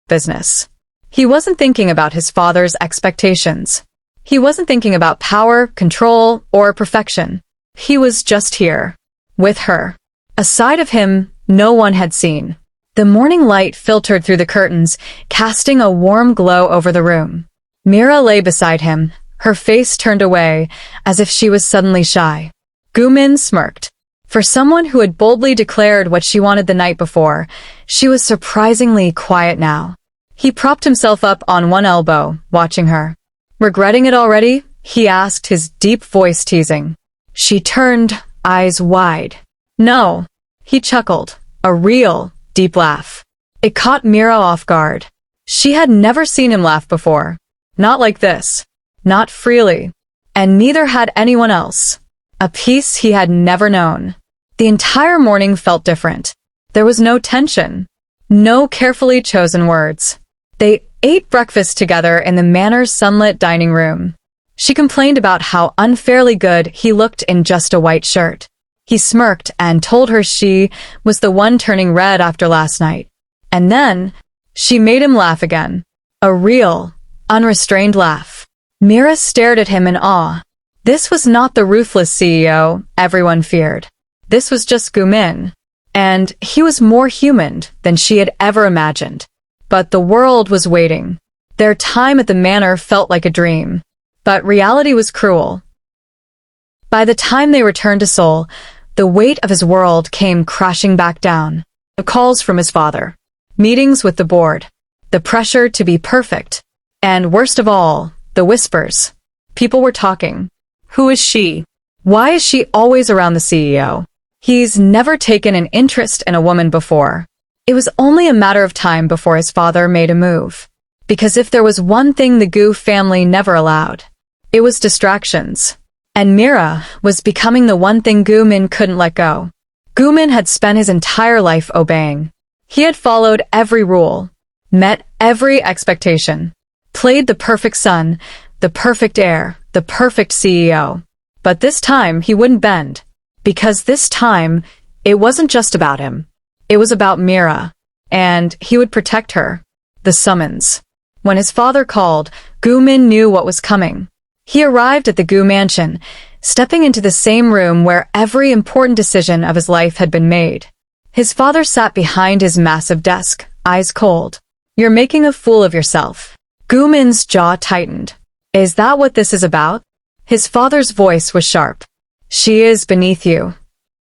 business. He wasn't thinking about his father's expectations. He wasn't thinking about power, control, or perfection. He was just here, with her. A side of him no one had seen. The morning light filtered through the curtains, casting a warm glow over the room. Meera lay beside him, her face turned away, as if she was suddenly shy. Gumin smirked. For someone who had boldly declared what she wanted the night before, she was surprisingly quiet now. He propped himself up on one elbow, watching her. Regretting it already? He asked, his deep voice teasing. She turned, eyes wide. No. He chuckled, a real, deep laugh. It caught Meera off guard. She had never seen him laugh before. Not like this. Not freely. And neither had anyone else. A peace he had never known. The entire morning felt different. There was no tension. No carefully chosen words. They ate breakfast together in the Manor's sunlit dining room. She complained about how unfairly good he looked in just a white shirt. He smirked and told her she was the one turning red after last night. And then, she made him laugh again. A real, unrestrained laugh. Meera stared at him in awe. This was not the ruthless CEO everyone feared. This was just Gumin. And he was more human than she had ever imagined. But the world was waiting. Their time at the manor felt like a dream. But reality was cruel. By the time they returned to Seoul, the weight of his world came crashing back down. The calls from his father. Meetings with the board. The pressure to be perfect. And worst of all, the whispers. People were talking. Who is she? Why is she always around the CEO? He's never taken an interest in a woman before. It was only a matter of time before his father made a move. Because if there was one thing the Gu family never allowed, it was distractions. And Meera was becoming the one thing Gumin couldn't let go. Gumin had spent his entire life obeying. He had followed every rule, met every expectation, played the perfect son, the perfect heir, the perfect CEO. But this time he wouldn't bend. Because this time, it wasn't just about him. It was about Meera. And he would protect her. The summons. When his father called, Gumin knew what was coming. He arrived at the Gu mansion, stepping into the same room where every important decision of his life had been made. His father sat behind his massive desk, eyes cold. You're making a fool of yourself. Gumin's jaw tightened. Is that what this is about? His father's voice was sharp. She is beneath you.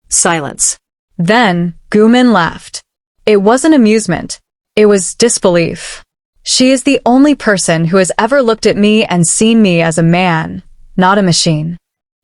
Silence. Then, Gumin laughed. It wasn't amusement. It was disbelief. She is the only person who has ever looked at me and seen me as a man, not a machine.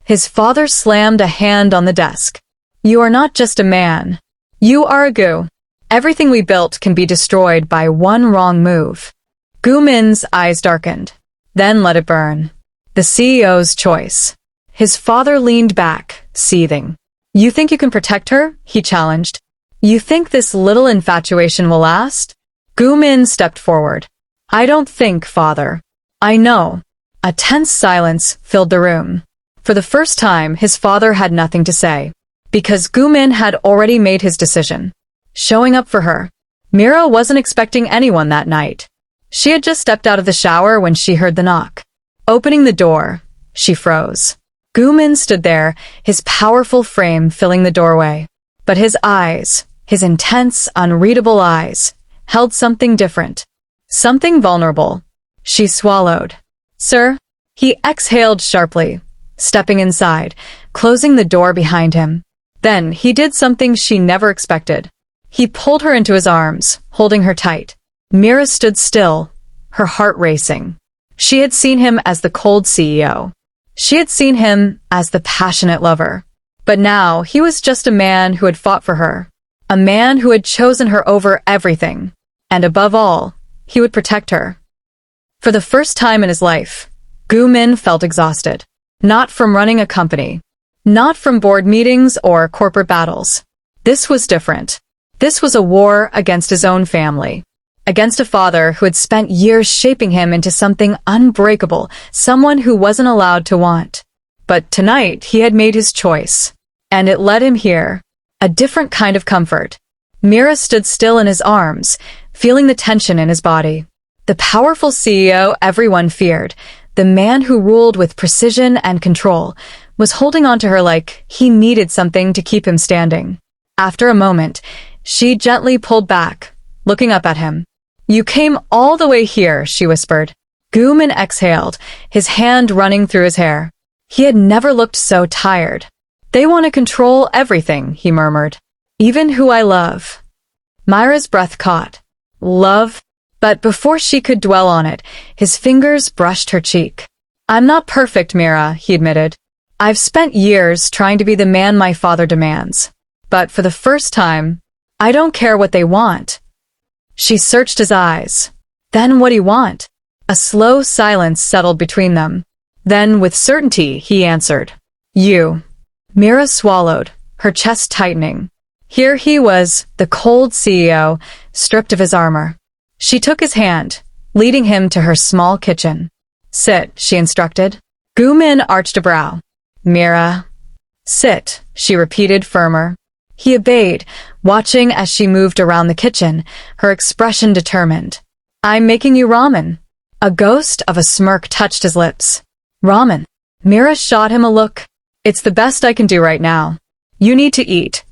His father slammed a hand on the desk. You are not just a man. You are a Gu. Everything we built can be destroyed by one wrong move. Gumin's eyes darkened. Then let it burn. The CEO's choice. His father leaned back, seething. You think you can protect her? He challenged. You think this little infatuation will last? Gumin stepped forward. I don't think, father. I know. A tense silence filled the room. For the first time, his father had nothing to say. Because Gumin had already made his decision. Showing up for her. Meera wasn't expecting anyone that night. She had just stepped out of the shower when she heard the knock. Opening the door, she froze. Gumin stood there, his powerful frame filling the doorway. But his eyes, his intense, unreadable eyes, held something different. Something vulnerable. She swallowed. Sir? He exhaled sharply, stepping inside, closing the door behind him. Then he did something she never expected. He pulled her into his arms, holding her tight. Meera stood still, her heart racing. She had seen him as the cold CEO. She had seen him as the passionate lover. But now he was just a man who had fought for her. A man who had chosen her over everything. And above all, he would protect her. For the first time in his life, Gumin felt exhausted. Not from running a company. Not from board meetings or corporate battles. This was different. This was a war against his own family. Against a father who had spent years shaping him into something unbreakable, someone who wasn't allowed to want. But tonight he had made his choice. And it led him here. A different kind of comfort. Meera stood still in his arms, feeling the tension in his body. The powerful CEO everyone feared, the man who ruled with precision and control, was holding on to her like he needed something to keep him standing. After a moment, she gently pulled back, looking up at him. "You came all the way here," she whispered. Guman exhaled, his hand running through his hair. He had never looked so tired. "They want to control everything," he murmured. "Even who I love." Meera's breath caught. Love? But before she could dwell on it, his fingers brushed her cheek. "I'm not perfect, Meera," he admitted. "I've spent years trying to be the man my father demands. But for the first time, I don't care what they want." She searched his eyes. "Then what do you want?" A slow silence settled between them. Then, with certainty, he answered, "You." Meera swallowed, her chest tightening. Here he was, the cold CEO, stripped of his armor. She took his hand, leading him to her small kitchen. "Sit," she instructed. Guman arched a brow. "Meera." "Sit," she repeated, firmer. He obeyed, watching as she moved around the kitchen, her expression determined. "I'm making you ramen." A ghost of a smirk touched his lips. "Ramen." Meera shot him a look. "It's the best I can do right now. You need to eat."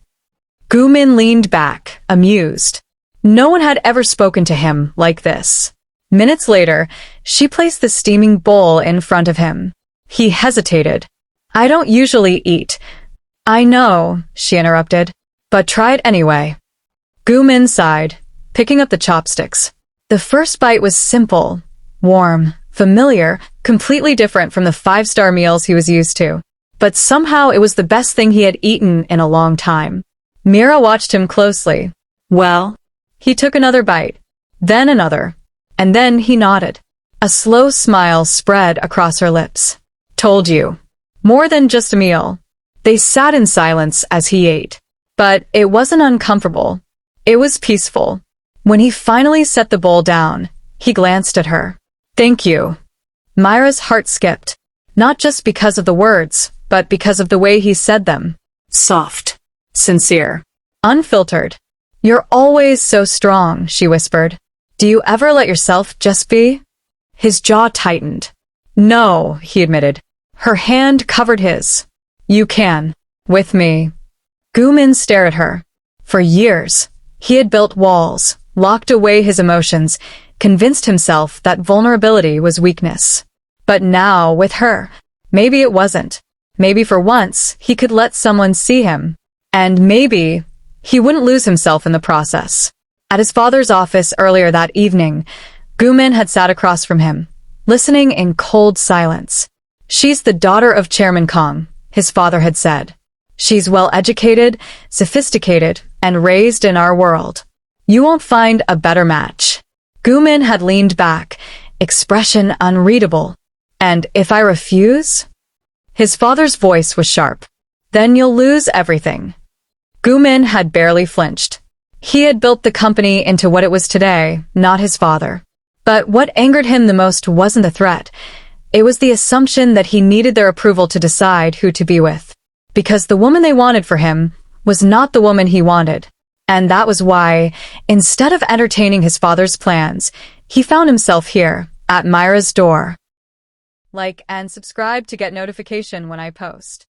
Guman leaned back, amused. No one had ever spoken to him like this. Minutes later, she placed the steaming bowl in front of him. He hesitated. "I don't usually eat." "I know," she interrupted, "but try it anyway." Guman sighed, picking up the chopsticks. The first bite was simple, warm, familiar, completely different from the five-star meals he was used to. But somehow it was the best thing he had eaten in a long time. Meera watched him closely. "Well?" He took another bite, then another, and then he nodded. A slow smile spread across her lips. "Told you. More than just a meal." They sat in silence as he ate. But it wasn't uncomfortable. It was peaceful. When he finally set the bowl down, he glanced at her. "Thank you." Meera's heart skipped, not just because of the words, but because of the way he said them. Soft, sincere, unfiltered. "You're always so strong," she whispered. "Do you ever let yourself just be?" His jaw tightened. "No," he admitted. Her hand covered his. "You can. With me." Guman stared at her. For years, he had built walls, locked away his emotions, convinced himself that vulnerability was weakness. But now, with her, maybe it wasn't. Maybe for once, he could let someone see him. And maybe he wouldn't lose himself in the process. At his father's office earlier that evening, Guman had sat across from him, listening in cold silence. "She's the daughter of Chairman Kong," his father had said. "She's well-educated, sophisticated, and raised in our world. You won't find a better match." Guman had leaned back, expression unreadable. "And if I refuse?" His father's voice was sharp. "Then you'll lose everything." Guman had barely flinched. He had built the company into what it was today, not his father. But what angered him the most wasn't the threat. It was the assumption that he needed their approval to decide who to be with. Because the woman they wanted for him was not the woman he wanted. And that was why, instead of entertaining his father's plans, he found himself here, at Meera's door. Like and subscribe to get notification when I post.